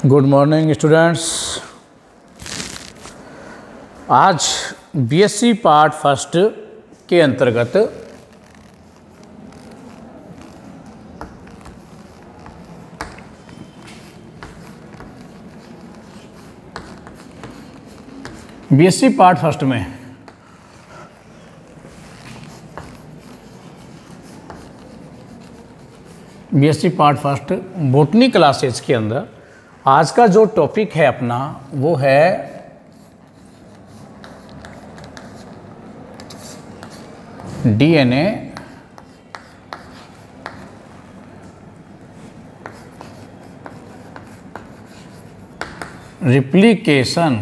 Good morning students. आज BSc part first के अंतर्गत बीएससी पार्ट फर्स्ट में BSc part first botany classes के अंदर आज का जो टॉपिक है अपना वो है डीएनए रिप्लिकेशन।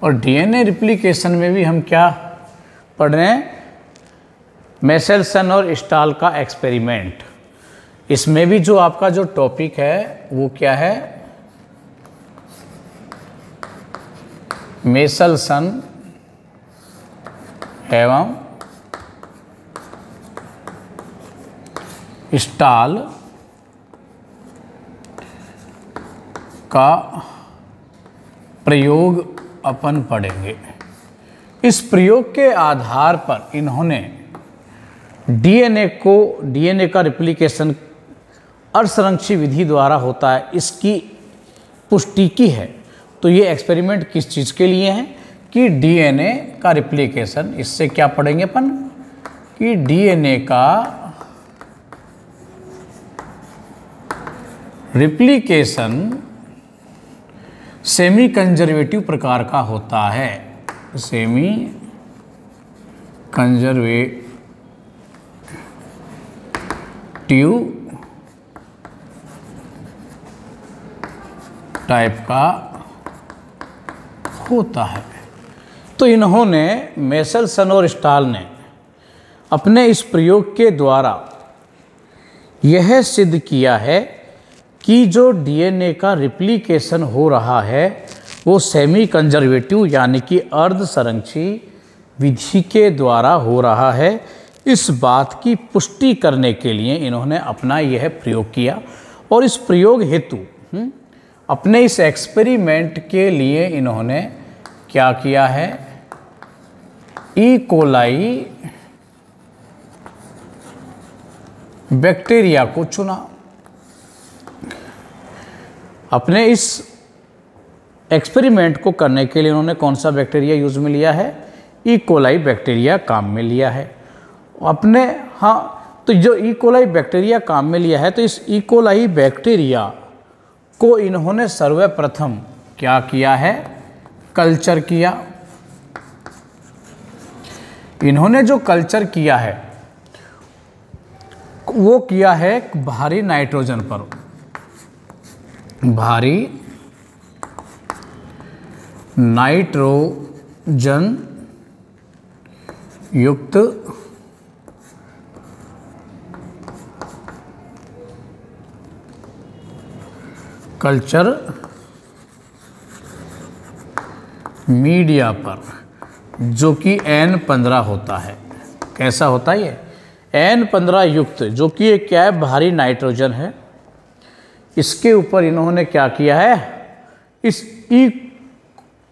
और डीएनए रिप्लिकेशन में भी हम क्या पढ़ रहे हैं? मेसेल्सन और स्टाल का एक्सपेरिमेंट। इसमें भी जो आपका जो टॉपिक है वो क्या है? मेसेल्सन एवं स्टाल का प्रयोग अपन पढ़ेंगे। इस प्रयोग के आधार पर इन्होंने डीएनए का रिप्लिकेशन असंरक्षित विधि द्वारा होता है, इसकी पुष्टि की है। तो ये एक्सपेरिमेंट किस चीज़ के लिए है कि डीएनए का रिप्लिकेशन। इससे क्या पढ़ेंगे अपन कि डीएनए का रिप्लिकेशन सेमी कंजर्वेटिव प्रकार का होता है। सेमी कंजर्वेटिव टाइप का होता है। तो इन्होंने मेसेल्सन और स्टाल ने अपने इस प्रयोग के द्वारा यह सिद्ध किया है कि जो डीएनए का रिप्लिकेशन हो रहा है वो सेमी कंजर्वेटिव यानी कि अर्ध संरक्षित विधि के द्वारा हो रहा है। इस बात की पुष्टि करने के लिए इन्होंने अपना यह प्रयोग किया। और इस प्रयोग हेतु अपने इस एक्सपेरिमेंट के लिए इन्होंने क्या किया है? ई कोलाई बैक्टीरिया को चुना। अपने इस एक्सपेरिमेंट को करने के लिए उन्होंने कौन सा बैक्टीरिया यूज में लिया है? ई कोलाई बैक्टीरिया काम में लिया है अपने। तो जो ई कोलाई बैक्टीरिया काम में लिया है, तो इस ई कोलाई बैक्टीरिया को इन्होंने सर्वप्रथम क्या किया है? कल्चर किया। इन्होंने जो कल्चर किया है वो किया है भारी नाइट्रोजन पर। भारी नाइट्रोजन युक्त कल्चर मीडिया पर, जो कि N15 होता है। कैसा होता है ये? N15 युक्त, जो कि एक क्या है? भारी नाइट्रोजन है। इसके ऊपर इन्होंने क्या किया है? इस ई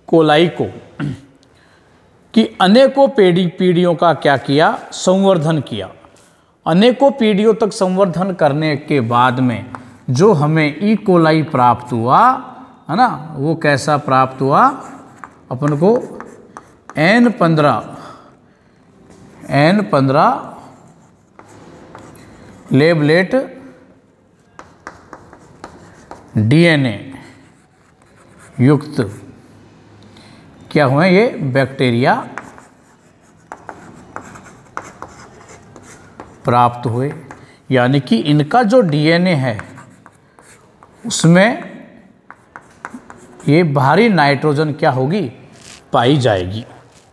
कोलाई को कि अनेकों पीढ़ियों का क्या किया? संवर्धन किया। अनेकों पीढ़ियों तक संवर्धन करने के बाद में जो हमें ई कोलाई प्राप्त हुआ है ना, वो कैसा प्राप्त हुआ? अपन को N15 लेबलेट डीएनए युक्त क्या हुए? ये बैक्टीरिया प्राप्त हुए। यानी कि इनका जो डीएनए है उसमें ये भारी नाइट्रोजन क्या होगी? पाई जाएगी।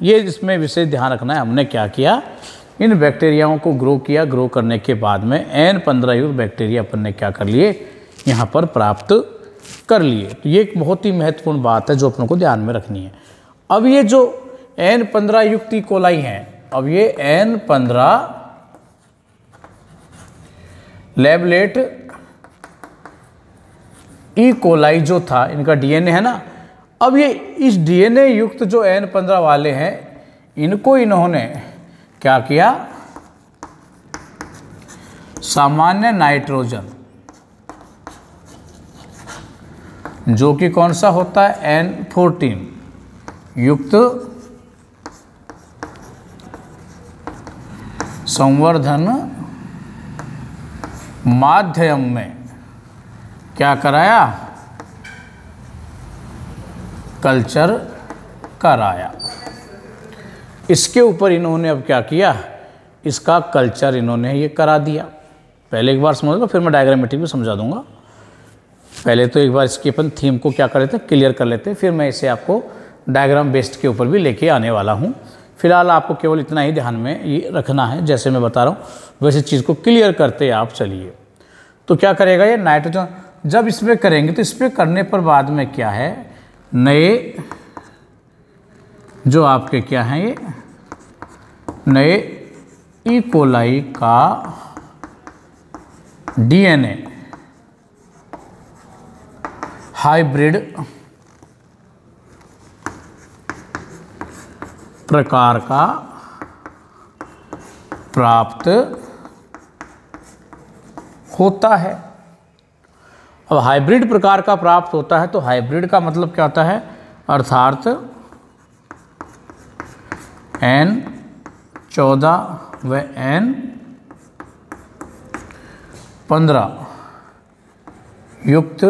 ये इसमें विशेष ध्यान रखना है। हमने क्या किया? इन बैक्टीरियाओं को ग्रो किया। ग्रो करने के बाद में N15 युक्त बैक्टीरिया अपन ने क्या कर लिए? यहाँ पर प्राप्त कर लिए। तो ये एक बहुत ही महत्वपूर्ण बात है जो अपन को ध्यान में रखनी है। अब ये जो N15 युक्त ई कोलाई हैं, अब ये N15 लेबलेट ई कोलाई जो था, इनका डीएनए है ना, अब ये इस डीएनए युक्त जो N15 वाले हैं, इनको इन्होंने क्या किया, सामान्य नाइट्रोजन जो कि कौन सा होता है N14 युक्त संवर्धन माध्यम में क्या कराया, कल्चर कराया। इसके ऊपर इन्होंने अब क्या किया, इसका कल्चर इन्होंने ये करा दिया। पहले एक बार समझ लो, फिर मैं डायग्रामेटिक भी समझा दूंगा। पहले तो एक बार इसके अपन थीम को क्या कर लेते हैं, क्लियर कर लेते हैं, फिर मैं इसे आपको डायग्राम बेस्ड के ऊपर भी लेके आने वाला हूँ। फिलहाल आपको केवल इतना ही ध्यान में ये रखना है, जैसे मैं बता रहा हूँ वैसे चीज़ को क्लियर करते आप चलिए। तो क्या करेगा ये नाइट्रोजन, जब इसमें करेंगे तो इस पर करने पर बाद में क्या है, नए जो आपके क्या हैं, ये नए ई कोलाई का डीएनए हाइब्रिड प्रकार का प्राप्त होता है। अब हाइब्रिड प्रकार का प्राप्त होता है, तो हाइब्रिड का मतलब क्या होता है, अर्थात N14 व N15 युक्त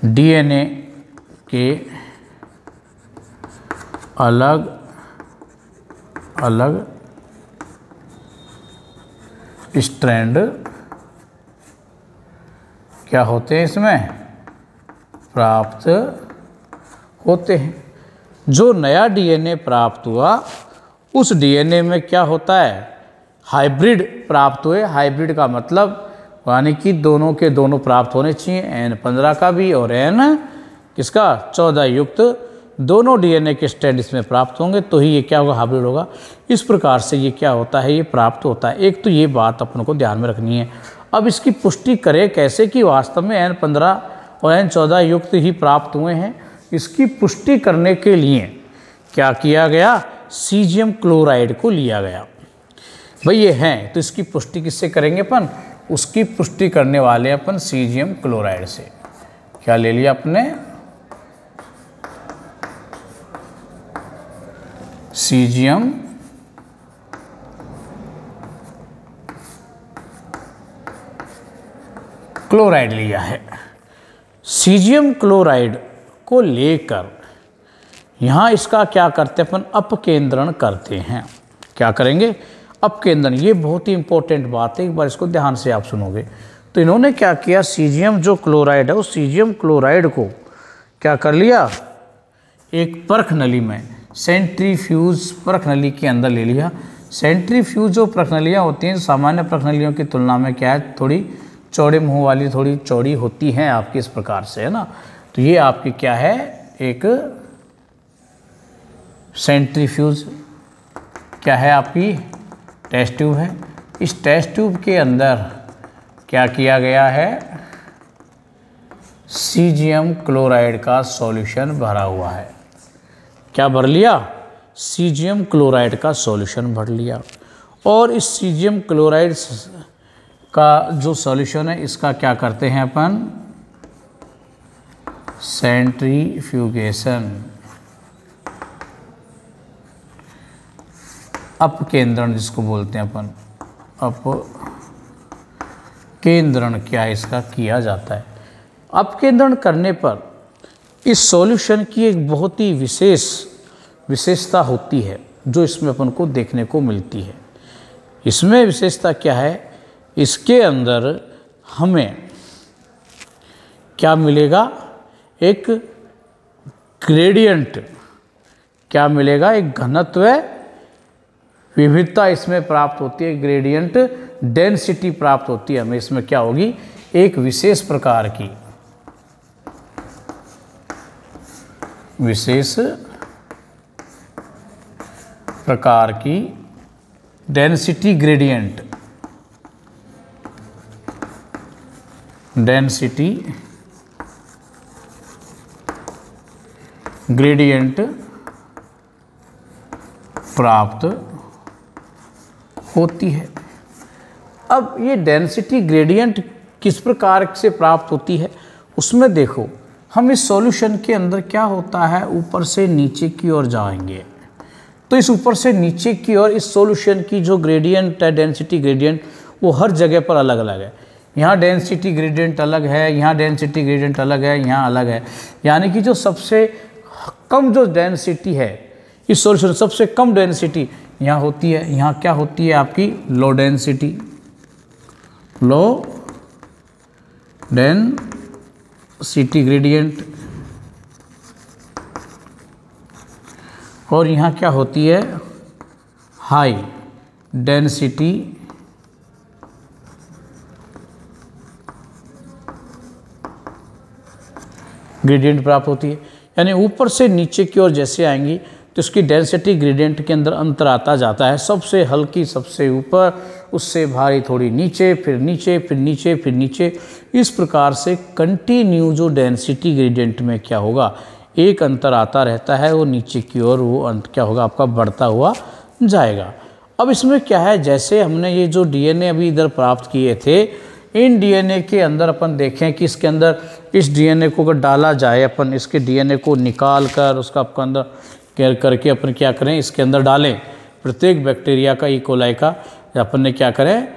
डीएनए के अलग अलग स्ट्रैंड क्या होते हैं, इसमें प्राप्त होते हैं। जो नया डीएनए प्राप्त हुआ उस डीएनए में क्या होता है, हाइब्रिड प्राप्त हुए। हाइब्रिड का मतलब यानी कि दोनों के दोनों प्राप्त होने चाहिए, N15 का भी और N किसका 14 युक्त दोनों डीएनए के स्ट्रैंड इसमें प्राप्त होंगे, तो ही ये क्या होगा, हाइब्रिड होगा। इस प्रकार से ये क्या होता है, ये प्राप्त होता है। एक तो ये बात अपन को ध्यान में रखनी है। अब इसकी पुष्टि करें कैसे कि वास्तव में N15 और N14 युक्त ही प्राप्त हुए हैं। इसकी पुष्टि करने के लिए क्या किया गया, सीजियम क्लोराइड को लिया गया। भाई ये हैं, तो इसकी पुष्टि किससे करेंगे अपन, उसकी पुष्टि करने वाले अपन सीजियम क्लोराइड से। क्या ले लिया अपने, सीजियम क्लोराइड लिया है। सीजियम क्लोराइड को लेकर यहाँ इसका क्या करते हैं अपन, अपकेंद्रण करते हैं। क्या करेंगे, अपकेंद्रण। ये बहुत ही इंपॉर्टेंट बात है, एक बार इसको ध्यान से आप सुनोगे। तो इन्होंने क्या किया, सीजियम जो क्लोराइड है उस सीजियम क्लोराइड को क्या कर लिया, एक परख नली में, सेंट्रीफ्यूज परख नली के अंदर ले लिया। सेंट्रीफ्यूज जो परख नलियाँ होती हैं सामान्य परख नलियों की तुलना में क्या है, थोड़ी चौड़े मुंह वाली, थोड़ी चौड़ी होती हैं आपकी, इस प्रकार से है ना। तो ये आपकी क्या है, एक सेंट्रीफ्यूज क्या है आपकी, टेस्ट ट्यूब है। इस टेस्ट ट्यूब के अंदर क्या किया गया है, सीजियम क्लोराइड का सॉल्यूशन भरा हुआ है। क्या भर लिया, सीजियम क्लोराइड का सॉल्यूशन भर लिया। और इस सीजियम क्लोराइड का जो सॉल्यूशन है इसका क्या करते हैं अपन, सेंट्रीफ्यूगेशन, अपकेंद्रण जिसको बोलते हैं अपन, अपकेंद्रण क्या इसका किया जाता है। अपकेंद्रण करने पर इस सॉल्यूशन की एक बहुत ही विशेषता होती है जो इसमें अपन को देखने को मिलती है। इसमें विशेषता क्या है, इसके अंदर हमें क्या मिलेगा, एक ग्रेडियंट, क्या मिलेगा, एक घनत्व विविधता इसमें प्राप्त होती है, ग्रेडियंट डेंसिटी प्राप्त होती है हमें। इसमें क्या होगी, एक विशेष प्रकार की डेंसिटी ग्रेडियंट डेंसिटी ग्रेडियंट प्राप्त होती है। अब ये डेंसिटी ग्रेडियंट किस प्रकार से प्राप्त होती है, उसमें देखो हम इस सॉल्यूशन के अंदर क्या होता है, ऊपर से नीचे की ओर जाएंगे तो इस ऊपर से नीचे की ओर इस सॉल्यूशन की जो ग्रेडियंट है, डेंसिटी ग्रेडियंट, वो हर जगह पर अलग अलग है। यहाँ डेंसिटी ग्रेडियंट अलग है, यहाँ डेंसिटी ग्रेडियंट अलग है, यहाँ अलग है। यानी कि जो सबसे कम जो डेंसिटी है इस सॉल्यूशन, सबसे कम डेंसिटी यहाँ होती है। यहाँ क्या होती है आपकी low density, low density gradient. और यहाँ क्या होती है हाई डेंसिटी ग्रेडियंट प्राप्त होती है। यानी ऊपर से नीचे की ओर जैसे आएंगी तो इसकी डेंसिटी ग्रेडियंट के अंदर अंतर आता जाता है। सबसे हल्की सबसे ऊपर, उससे भारी थोड़ी नीचे, फिर नीचे, फिर नीचे, फिर नीचे। इस प्रकार से कंटिन्यू जो डेंसिटी ग्रेडियंट में क्या होगा, एक अंतर आता रहता है, वो नीचे की ओर वो अंत क्या होगा आपका बढ़ता हुआ जाएगा। अब इसमें क्या है, जैसे हमने ये जो डीएनए अभी इधर प्राप्त किए थे, इन डीएनए के अंदर अपन देखें कि इसके अंदर इस डीएनए को अगर डाला जाए, अपन इसके डीएनए को निकाल कर उसका आपका अंदर केयर करके अपन क्या करें, इसके अंदर डालें प्रत्येक बैक्टीरिया का, ई कोलाई का, अपन ने क्या करें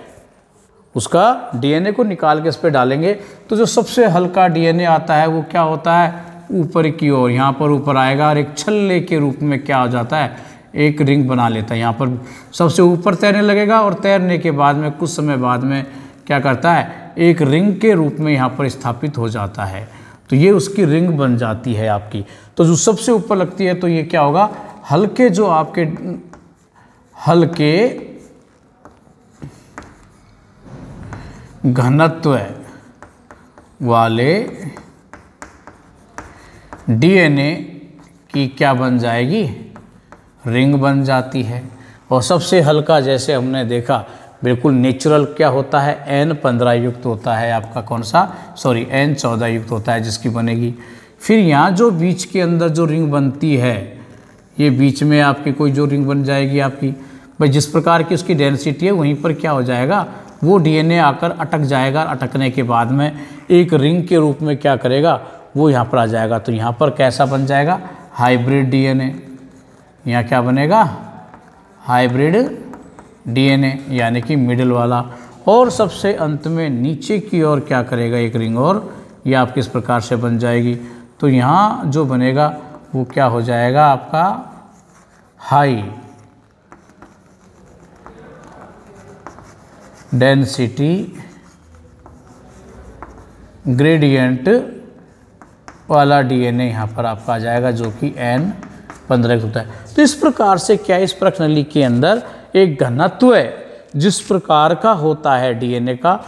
उसका डीएनए को निकाल के इस पर डालेंगे तो जो सबसे हल्का डीएनए आता है वो क्या होता है ऊपर की ओर, यहाँ पर ऊपर आएगा और एक छल्ले के रूप में क्या हो जाता है, एक रिंग बना लेता है। यहाँ पर सबसे ऊपर तैरने लगेगा और तैरने के बाद में कुछ समय बाद में क्या करता है, एक रिंग के रूप में यहाँ पर स्थापित हो जाता है। तो ये उसकी रिंग बन जाती है आपकी। तो जो सबसे ऊपर लगती है तो ये क्या होगा, हल्के जो आपके हल्के घनत्व वाले डीएनए की क्या बन जाएगी, रिंग बन जाती है। और सबसे हल्का जैसे हमने देखा बिल्कुल नेचुरल क्या होता है, N15 युक्त होता है आपका, कौन सा, सॉरी N14 युक्त होता है जिसकी बनेगी। फिर यहाँ जो बीच के अंदर जो रिंग बनती है, ये बीच में आपकी कोई जो रिंग बन जाएगी आपकी, भाई जिस प्रकार की उसकी डेंसिटी है वहीं पर क्या हो जाएगा, वो डीएनए आकर अटक जाएगा। अटकने के बाद में एक रिंग के रूप में क्या करेगा, वो यहाँ पर आ जाएगा। तो यहाँ पर कैसा बन जाएगा, हाइब्रिड डीएनए। यहाँ क्या बनेगा, हाइब्रिड डीएनए, यानी कि मिडिल वाला। और सबसे अंत में नीचे की ओर क्या करेगा, एक रिंग और ये आपकी इस प्रकार से बन जाएगी। तो यहाँ जो बनेगा वो क्या हो जाएगा आपका हाई डेंसिटी ग्रेडियंट वाला डीएनए यहाँ पर आपका आ जाएगा, जो कि N15 होता है। तो इस प्रकार से क्या, इस प्रश्नावली के अंदर एक घनत्व जिस प्रकार का होता है डीएनए का,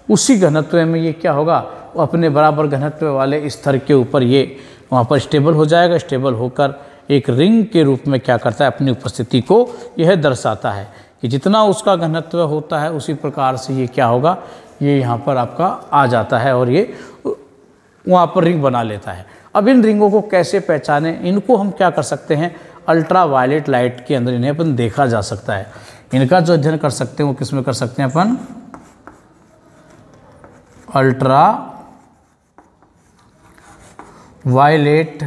उसी घनत्व में ये क्या होगा, वो अपने बराबर घनत्व वाले स्तर के ऊपर ये वहाँ पर स्टेबल हो जाएगा। स्टेबल होकर एक रिंग के रूप में क्या करता है, अपनी उपस्थिति को यह दर्शाता है कि जितना उसका घनत्व होता है उसी प्रकार से ये क्या होगा, ये यहाँ पर आपका आ जाता है और ये वहाँ पर रिंग बना लेता है। अब इन रिंगों को कैसे पहचानें, इनको हम क्या कर सकते हैं, अल्ट्रा वायलेट लाइट के अंदर इन्हें अपन देखा जा सकता है। इनका जो अध्ययन कर सकते हैं वो किस में कर सकते हैं अपन, अल्ट्रा वायलेट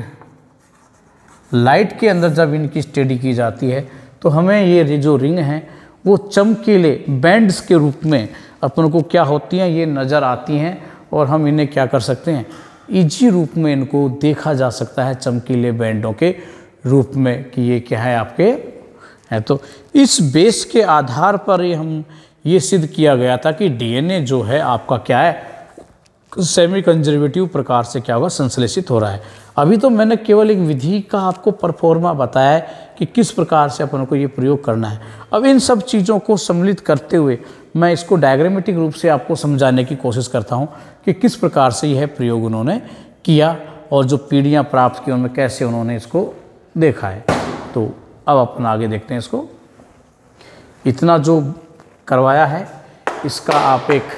लाइट के अंदर जब इनकी स्टडी की जाती है तो हमें ये जो रिंग हैं वो चमकीले बैंड्स के रूप में अपन को क्या होती हैं, ये नज़र आती हैं। और हम इन्हें क्या कर सकते हैं, इजी रूप में इनको देखा जा सकता है चमकीले बैंडों के रूप में कि ये क्या है आपके है। तो इस बेस के आधार पर हम ये सिद्ध किया गया था कि डीएनए जो है आपका क्या है, सेमी कंजर्वेटिव प्रकार से क्या होगा, संश्लेषित हो रहा है। अभी तो मैंने केवल एक विधि का आपको परफॉर्मा बताया है कि किस प्रकार से अपन को ये प्रयोग करना है। अब इन सब चीज़ों को सम्मिलित करते हुए मैं इसको डायग्रामेटिक रूप से आपको समझाने की कोशिश करता हूँ कि किस प्रकार से यह प्रयोग उन्होंने किया और जो पीढ़ियाँ प्राप्त की उनमें कैसे उन्होंने इसको देखा है। तो अब अपन आगे देखते हैं इसको। इतना जो करवाया है इसका आप एक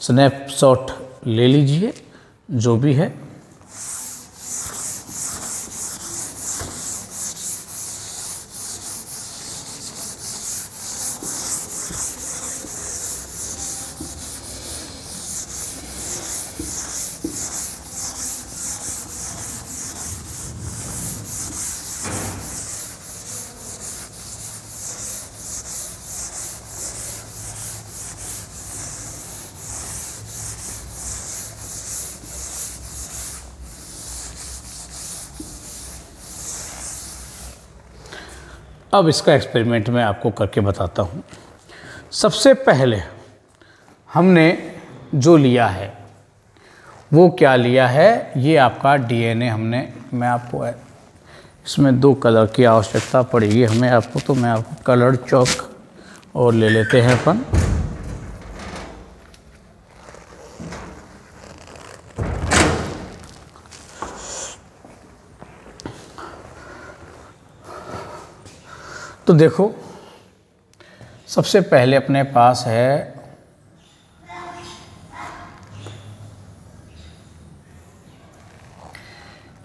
स्नैपशॉट ले लीजिए जो भी है। अब इसका एक्सपेरिमेंट मैं आपको करके बताता हूँ। सबसे पहले हमने जो लिया है वो क्या लिया है, ये आपका डीएनए मैं आपको इसमें 2 कलर की आवश्यकता पड़ेगी हमें आपको, तो मैं आपको कलर्ड चॉक और ले लेते हैं अपन। तो देखो सबसे पहले अपने पास है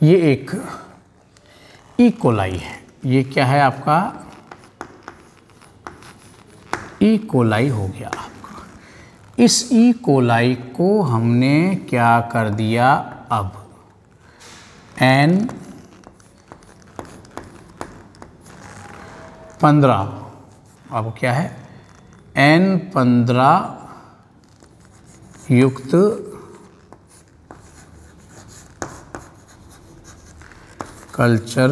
ये एक ई कोलाई है। ये क्या है आपका, ई कोलाई हो गया आपका। इस ई कोलाई को हमने क्या कर दिया, अब N15, अब क्या है N15 युक्त कल्चर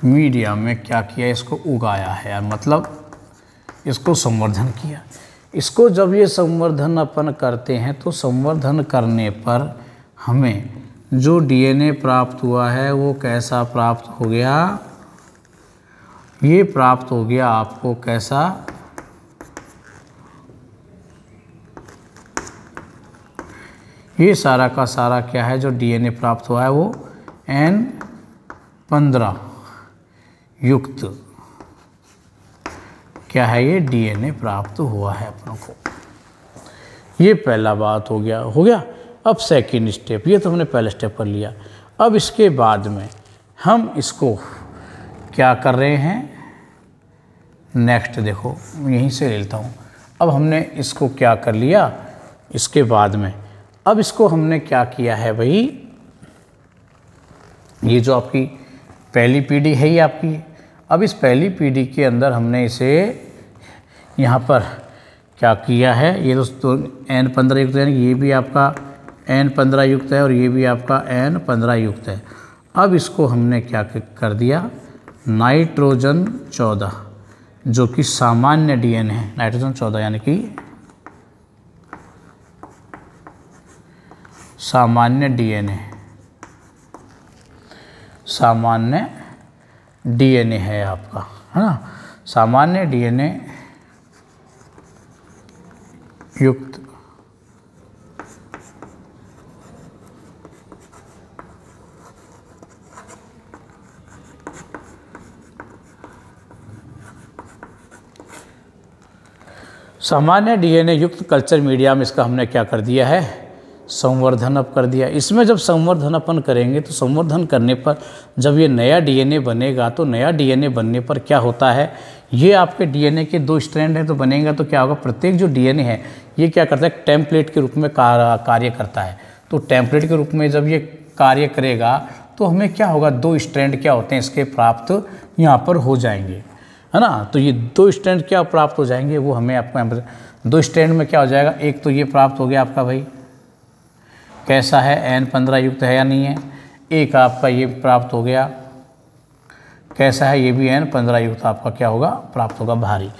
मीडिया में क्या किया, इसको उगाया है, मतलब इसको संवर्धन किया। इसको जब ये संवर्धन अपन करते हैं तो संवर्धन करने पर हमें जो डीएनए प्राप्त हुआ है वो कैसा प्राप्त हो गया, ये प्राप्त हो गया आपको कैसा, ये सारा का सारा क्या है जो डीएनए प्राप्त हुआ है वो N15 युक्त क्या है, ये डीएनए प्राप्त हुआ है अपनों को। ये पहला बात हो गया। अब सेकंड स्टेप, ये तो हमने पहला स्टेप कर लिया। अब इसके बाद में हम इसको क्या कर रहे हैं, नेक्स्ट देखो यहीं से ले लेता हूँ। अब हमने इसको क्या कर लिया, इसके बाद में अब इसको हमने क्या किया है भाई, ये जो आपकी पहली पीढ़ी है ये आपकी, अब इस पहली पीढ़ी के अंदर हमने इसे यहाँ पर क्या किया है, ये दोस्तों N15 युक्त है, ये भी आपका N15 युक्त है और ये भी आपका N15 युक्त है। अब इसको हमने क्या कर दिया, नाइट्रोजन 14 जो कि सामान्य डीएनए है, नाइट्रोजन 14 यानी कि सामान्य डीएनए है आपका, है ना, सामान्य डीएनए युक्त सामान्य डीएनए युक्त कल्चर मीडिया में इसका हमने क्या कर दिया है, संवर्धन अब कर दिया। इसमें जब संवर्धन अपन करेंगे तो संवर्धन करने पर जब ये नया डीएनए बनेगा तो नया डीएनए बनने पर क्या होता है, ये आपके डीएनए के 2 स्ट्रैंड है तो बनेगा तो क्या होगा, प्रत्येक जो डीएनए है ये क्या करता है, टेम्पलेट के रूप में कार्य करता है। तो टेम्पलेट के रूप में जब ये कार्य करेगा तो हमें क्या होगा, 2 स्ट्रैंड क्या होते हैं इसके प्राप्त यहाँ पर हो जाएंगे, है ना। तो ये 2 स्ट्रैंड क्या प्राप्त हो जाएंगे वो हमें आपको यहाँ पर 2 स्ट्रैंड में क्या हो जाएगा, एक तो ये प्राप्त हो गया आपका भाई कैसा है, N15 युक्त है या नहीं है, एक आपका ये प्राप्त हो गया कैसा है, ये भी N15 युक्त आपका क्या होगा, प्राप्त होगा भारी।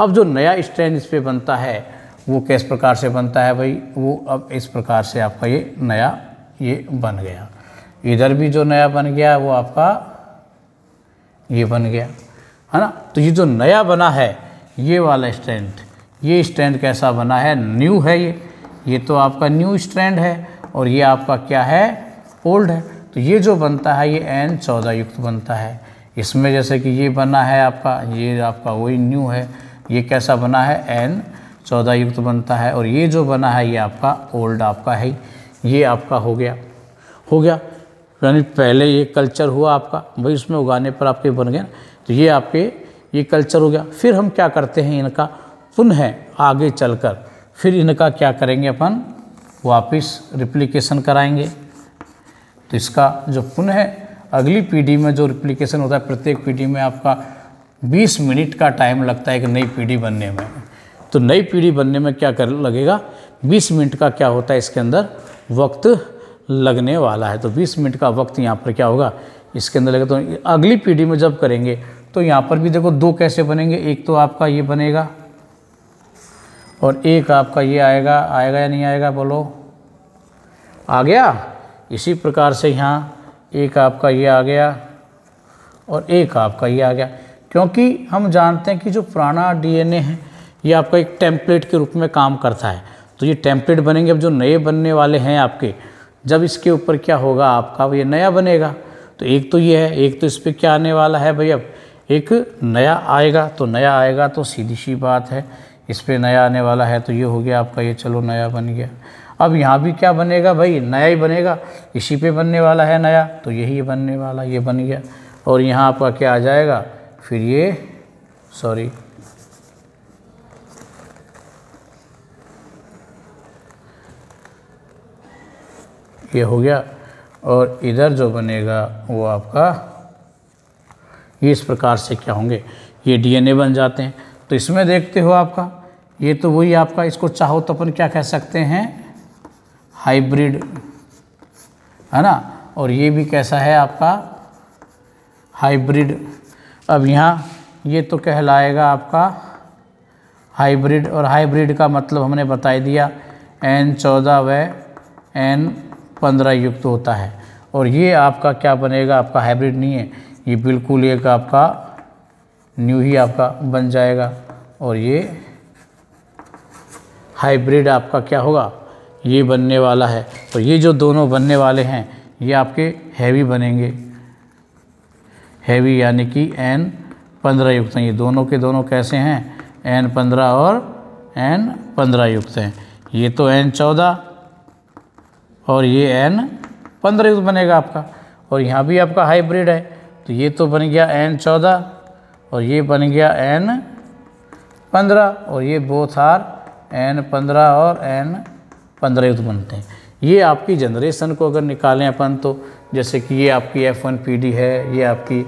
अब जो नया स्ट्रैंड इस पर बनता है वो किस प्रकार से बनता है भाई, वो अब इस प्रकार से आपका ये नया ये बन गया। इधर भी जो नया बन गया वो आपका ये बन गया, है ना। तो ये जो नया बना है ये वाला स्ट्रैंड, ये स्ट्रैंड कैसा बना है, न्यू है, ये तो आपका न्यू स्ट्रैंड है और ये आपका क्या है, ओल्ड है। तो ये जो बनता है ये N14 युक्त बनता है। इसमें जैसे कि ये बना है आपका, ये आपका वही न्यू है, ये कैसा बना है 14 युक्त बनता है। और ये जो बना है ये आपका ओल्ड आपका है, ये आपका हो गया यानी पहले ये कल्चर हुआ आपका, भाई उसमें उगाने पर आपके बन गए, तो ये आपके ये कल्चर हो गया। फिर हम क्या करते हैं, इनका पुनः आगे चलकर फिर इनका क्या करेंगे, अपन वापस रिप्लिकेशन कराएंगे। तो इसका जो पुनः अगली पीढ़ी में जो रिप्लिकेशन होता है, प्रत्येक पीढ़ी में आपका 20 मिनट का टाइम लगता है कि नई पीढ़ी बनने में। तो नई पीढ़ी बनने में क्या कर लगेगा, 20 मिनट का क्या होता है इसके अंदर वक्त लगने वाला है। तो 20 मिनट का वक्त यहाँ पर क्या होगा इसके अंदर लगेगा। तो अगली पीढ़ी में जब करेंगे तो यहाँ पर भी देखो 2 कैसे बनेंगे, एक तो आपका ये बनेगा और एक आपका ये आएगा या नहीं आएगा, बोलो आ गया। इसी प्रकार से यहाँ एक आपका ये आ गया और एक आपका ये आ गया, क्योंकि हम जानते हैं कि जो पुराना डीएनए है ये आपका एक टेम्पलेट के रूप में काम करता है। तो ये टेम्पलेट बनेंगे, अब जो नए बनने वाले हैं आपके, जब इसके ऊपर क्या होगा आपका ये नया बनेगा। तो एक तो ये है, एक तो इस पर क्या आने वाला है भाई, अब एक नया आएगा। तो नया आएगा तो सीधी सी बात है इस पर नया आने वाला है, तो ये हो गया आपका ये, चलो नया बन गया। अब यहाँ भी क्या बनेगा भाई, नया ही बनेगा, इसी पे बनने वाला है नया, तो यही बनने वाला, ये बन गया। और यहाँ आपका क्या आ जाएगा फिर ये, सॉरी ये हो गया। और इधर जो बनेगा वो आपका ये इस प्रकार से क्या होंगे, ये डीएनए बन जाते हैं। तो इसमें देखते हो आपका ये तो वही आपका, इसको चाहो तो अपन क्या कह सकते हैं, हाइब्रिड, है ना। और ये भी कैसा है आपका हाइब्रिड। अब यहाँ ये तो कहलाएगा आपका हाइब्रिड, और हाइब्रिड का मतलब हमने बता ही दिया N14 व N15 युक्त होता है। और ये आपका क्या बनेगा, आपका हाइब्रिड नहीं है, ये बिल्कुल एक आपका न्यू ही आपका बन जाएगा। और ये हाइब्रिड आपका क्या होगा, ये बनने वाला है। तो ये जो दोनों बनने वाले हैं ये आपके हैवी बनेंगे, हैवी यानी कि N15 युक्त हैं। ये दोनों के दोनों कैसे हैं, N15 और N15 युक्त हैं। ये तो N14 और ये N15 युक्त बनेगा आपका। और यहाँ भी आपका हाइब्रिड है, तो ये तो बन गया N14 और ये बन गया N15, और ये बोथ आर N15 और N15 युक्त बनते हैं। ये आपकी जनरेशन को अगर निकालें अपन, तो जैसे कि ये आपकी F1 पीढ़ी है, ये आपकी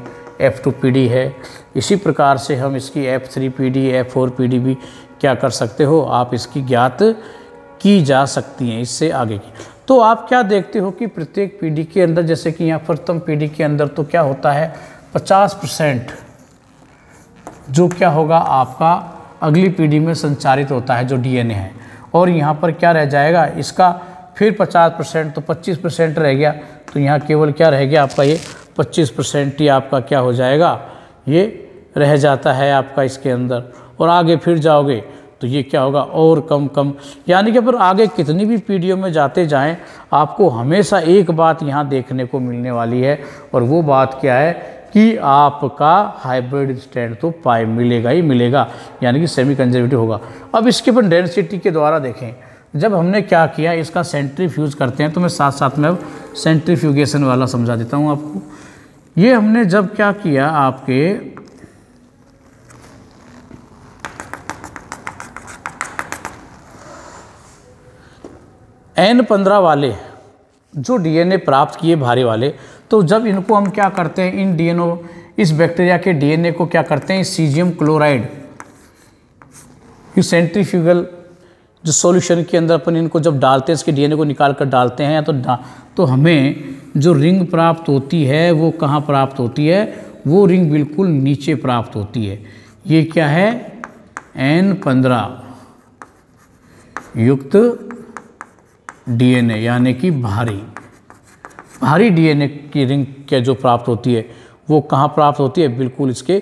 F2 पीढ़ी है, इसी प्रकार से हम इसकी F3 पीढ़ी, F4 पीढ़ी भी क्या कर सकते हो, आप इसकी ज्ञात की जा सकती हैं इससे आगे की। तो आप क्या देखते हो कि प्रत्येक पीढ़ी के अंदर, जैसे कि यहाँ प्रथम पीढ़ी के अंदर तो क्या होता है 50% जो क्या होगा आपका अगली पीढ़ी में संचारित होता है जो डीएनए है। और यहाँ पर क्या रह जाएगा इसका फिर 50%, तो 25% रह गया। तो यहाँ केवल क्या रह गया आपका ये 25% ही आपका क्या हो जाएगा, ये रह जाता है आपका इसके अंदर। और आगे फिर जाओगे तो ये क्या होगा और कम, यानी कि पर आगे कितनी भी पीढ़ियों में जाते जाएं आपको हमेशा एक बात यहाँ देखने को मिलने वाली है, और वो बात क्या है कि आपका हाइब्रिड स्ट्रैंड तो मिलेगा ही मिलेगा, यानी कि सेमी कंजर्वेटिव होगा। अब इसके पर डेंसिटी के द्वारा देखें, जब हमने क्या किया इसका सेंट्रीफ्यूज करते हैं, तो मैं साथ साथ में अब सेंट्रीफ्यूगेशन वाला समझा देता हूँ आपको। ये हमने जब क्या किया आपके N15 वाले जो डीएनए प्राप्त किए भारी वाले, तो जब इनको हम क्या करते हैं, इन डीएनए इस बैक्टीरिया के डीएनए को क्या करते हैं, सीजियम क्लोराइड सेंट्रीफ्यूगल जो सॉल्यूशन के अंदर अपन इनको जब डालते हैं, इसके डीएनए को निकाल कर डालते हैं तो हमें जो रिंग प्राप्त होती है वो कहाँ प्राप्त होती है, वो रिंग बिल्कुल नीचे प्राप्त होती है। ये क्या है N15 युक्त डीएनए, यानी कि भारी डीएनए की रिंग क्या जो प्राप्त होती है वो कहाँ प्राप्त होती है, बिल्कुल इसके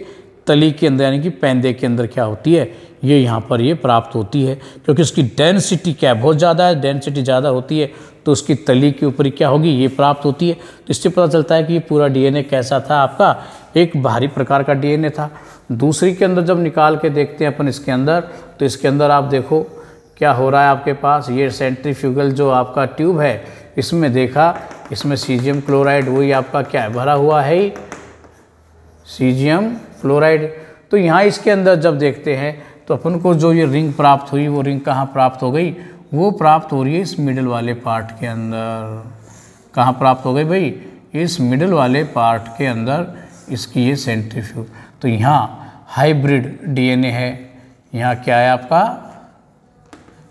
तली के अंदर यानी कि पैंदे के अंदर क्या होती है, ये यहाँ पर ये प्राप्त होती है। क्योंकि उसकी डेंसिटी क्या बहुत ज़्यादा है, डेंसिटी ज़्यादा होती है तो उसकी तली के ऊपर क्या होगी, ये प्राप्त होती है। तो इससे पता चलता है कि ये पूरा डीएनए कैसा था आपका, एक भारी प्रकार का डीएनए था। दूसरी के अंदर जब निकाल के देखते हैं अपन इसके अंदर, तो इसके अंदर आप देखो क्या हो रहा है आपके पास, ये सेंट्रीफ्यूगल जो आपका ट्यूब है, इसमें देखा इसमें सीजियम क्लोराइड वही आपका क्या है, भरा हुआ है ही सीजियम क्लोराइड। तो यहाँ इसके अंदर जब देखते हैं तो अपन को जो ये रिंग प्राप्त हुई, वो रिंग कहाँ प्राप्त हो गई, वो प्राप्त हो रही है इस मिडल वाले पार्ट के अंदर। कहाँ प्राप्त हो गई भाई, इस मिडल वाले पार्ट के अंदर इसकी ये सेंट्रीफ्यूज। तो यहाँ हाइब्रिड डीएनए है, यहाँ क्या है आपका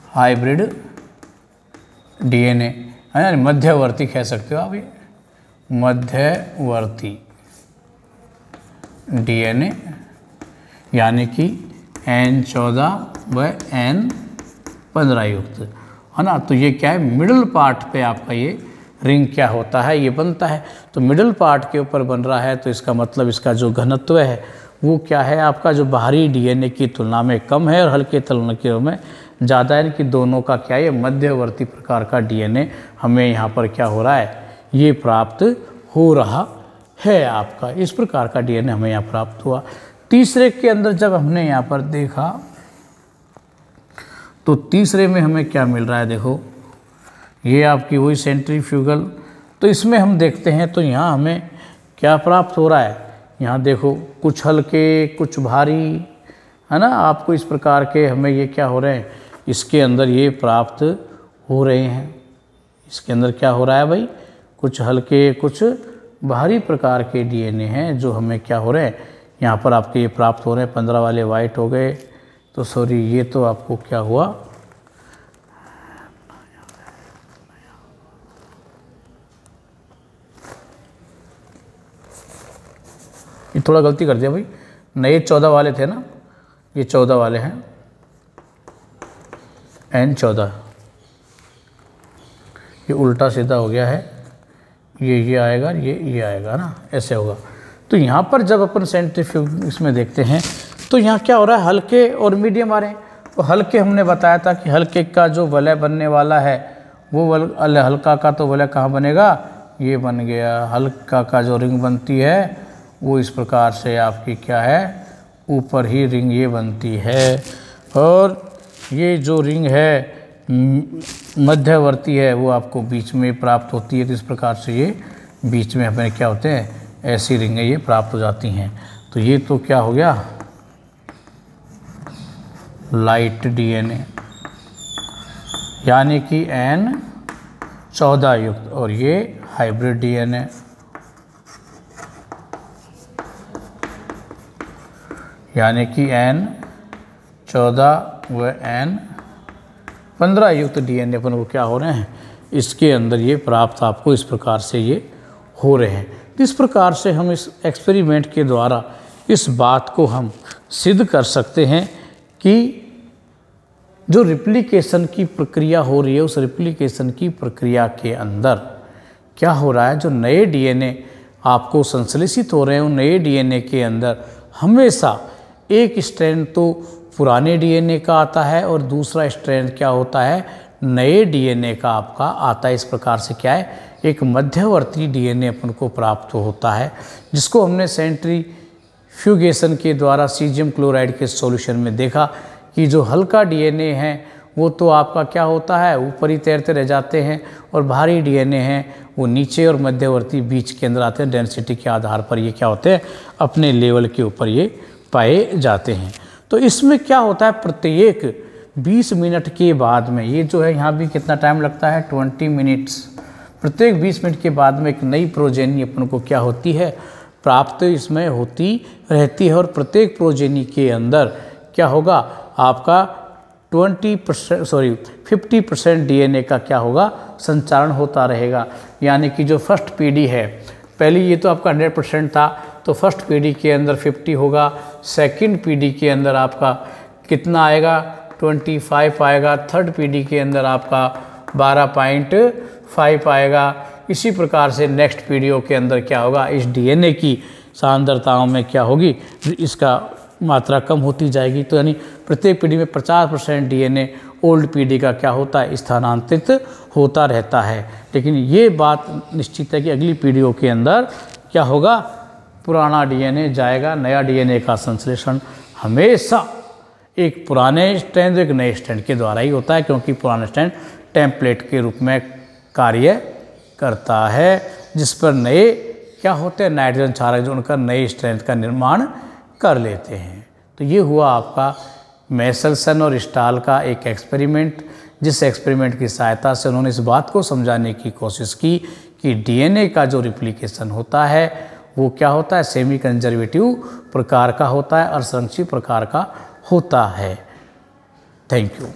हाइब्रिड डीएनए है ना, मध्यवर्ती कह सकते हो आप, ये मध्यवर्ती डीएनए यानी कि N14 व N15 युक्त है ना। तो ये क्या है, मिडल पार्ट पे आपका ये रिंग क्या होता है, ये बनता है। तो मिडल पार्ट के ऊपर बन रहा है, तो इसका मतलब इसका जो घनत्व है वो क्या है आपका, जो बाहरी डीएनए की तुलना में कम है और हल्के तुलना की में ज़्यादा है, कि दोनों का क्या है, मध्यवर्ती प्रकार का डीएनए हमें यहाँ पर क्या हो रहा है, ये प्राप्त हो रहा है आपका। इस प्रकार का डीएनए हमें यहाँ प्राप्त हुआ। तीसरे के अंदर जब हमने यहाँ पर देखा तो तीसरे में हमें क्या मिल रहा है, देखो ये आपकी वही सेंट्रीफ्यूगल। तो इसमें हम देखते हैं तो यहाँ हमें क्या प्राप्त हो रहा है, यहाँ देखो कुछ हल्के कुछ भारी है ना, आपको इस प्रकार के हमें ये क्या हो रहे हैं, इसके अंदर ये प्राप्त हो रहे हैं। इसके अंदर क्या हो रहा है भाई, कुछ हल्के कुछ भारी प्रकार के डीएनए हैं जो हमें क्या हो रहे हैं, यहाँ पर आपके ये प्राप्त हो रहे हैं। 15 वाले वाइट हो गए, तो सॉरी ये तो आपको क्या हुआ, ये थोड़ा गलती कर दिया भाई, नए 14 वाले थे ना, ये 14 वाले हैं N14, ये उल्टा सीधा हो गया है, ये आएगा, ये आएगा ना, ऐसे होगा। तो यहाँ पर जब अपन सेंट्रीफ्यूज इसमें देखते हैं तो यहाँ क्या हो रहा है, हल्के और मीडियम आ रहे हैं। तो हल्के हमने बताया था कि हल्के का जो वलय बनने वाला है वो हल्का का तो वलय कहाँ बनेगा, ये बन गया। हल्का का जो रिंग बनती है वो इस प्रकार से आपकी क्या है, ऊपर ही रिंग ये बनती है, और ये जो रिंग है मध्यवर्ती है वो आपको बीच में प्राप्त होती है। तो इस प्रकार से ये बीच में हमें क्या होते हैं, ऐसी रिंगें ये प्राप्त हो जाती हैं। तो ये तो क्या हो गया, लाइट डीएनए यानी कि N14 युक्त, और ये हाइब्रिड डीएनए यानी कि N14 व N15 युक्त डीएनए अपन को क्या हो रहे हैं, इसके अंदर ये प्राप्त आपको इस प्रकार से ये हो रहे हैं। इस प्रकार से हम इस एक्सपेरिमेंट के द्वारा इस बात को हम सिद्ध कर सकते हैं कि जो रिप्लिकेशन की प्रक्रिया हो रही है, उस रिप्लिकेशन की प्रक्रिया के अंदर क्या हो रहा है, जो नए डीएनए आपको संश्लेषित हो रहे हैं, उन नए डीएनए के अंदर हमेशा एक स्ट्रैंड तो पुराने डीएनए का आता है और दूसरा स्ट्रैंड क्या होता है, नए डीएनए का आपका आता है। इस प्रकार से क्या है, एक मध्यवर्ती डीएनए अपन को प्राप्त होता है, जिसको हमने सेंट्रीफ्यूगेशन के द्वारा सीजियम क्लोराइड के सॉल्यूशन में देखा कि जो हल्का डीएनए है वो तो आपका क्या होता है, ऊपर ही तैरते रह जाते हैं, और भारी डीएनए हैं वो नीचे और मध्यवर्ती बीच के अंदर आते हैं। डेंसिटी के आधार पर ये क्या होते हैं, अपने लेवल के ऊपर ये पाए जाते हैं। तो इसमें क्या होता है, प्रत्येक 20 मिनट के बाद में, ये जो है यहाँ भी कितना टाइम लगता है, 20 मिनट्स, प्रत्येक 20 मिनट के बाद में एक नई प्रोजेनी अपन को क्या होती है, प्राप्त इसमें होती रहती है। और प्रत्येक प्रोजेनी के अंदर क्या होगा, आपका 50% डीएनए का क्या होगा, संचारण होता रहेगा। यानी कि जो फर्स्ट पीढ़ी है, पहले ये तो आपका 100% था, तो फर्स्ट पीढ़ी के अंदर 50 होगा, सेकंड पीढ़ी के अंदर आपका कितना आएगा, 25 आएगा, थर्ड पीढ़ी के अंदर आपका 12.5 आएगा। इसी प्रकार से नेक्स्ट पीढ़ियों के अंदर क्या होगा, इस डीएनए की सांद्रताओं में क्या होगी, इसका मात्रा कम होती जाएगी। तो यानी प्रत्येक पीढ़ी में 50% डीएनए ओल्ड पीढ़ी का क्या होता है, स्थानांतरित होता रहता है। लेकिन ये बात निश्चित है कि अगली पीढ़ियों के अंदर क्या होगा, पुराना डीएनए जाएगा, नया डीएनए का संश्लेषण हमेशा एक पुराने स्ट्रैंड एक नए स्ट्रैंड के द्वारा ही होता है, क्योंकि पुराना स्ट्रैंड टेम्पलेट के रूप में कार्य करता है, जिस पर नए क्या होते हैं, नाइट्रोजन क्षारक जो उनका नए स्ट्रैंड का निर्माण कर लेते हैं। तो ये हुआ आपका मेसलसन और स्टाल का एक एक्सपेरिमेंट, जिस एक्सपेरिमेंट की सहायता से उन्होंने इस बात को समझाने की कोशिश की कि डीएनए का जो रिप्लिकेशन होता है वो क्या होता है, सेमी कंजर्वेटिव प्रकार का होता है और संरक्षित प्रकार का होता है। Thank you.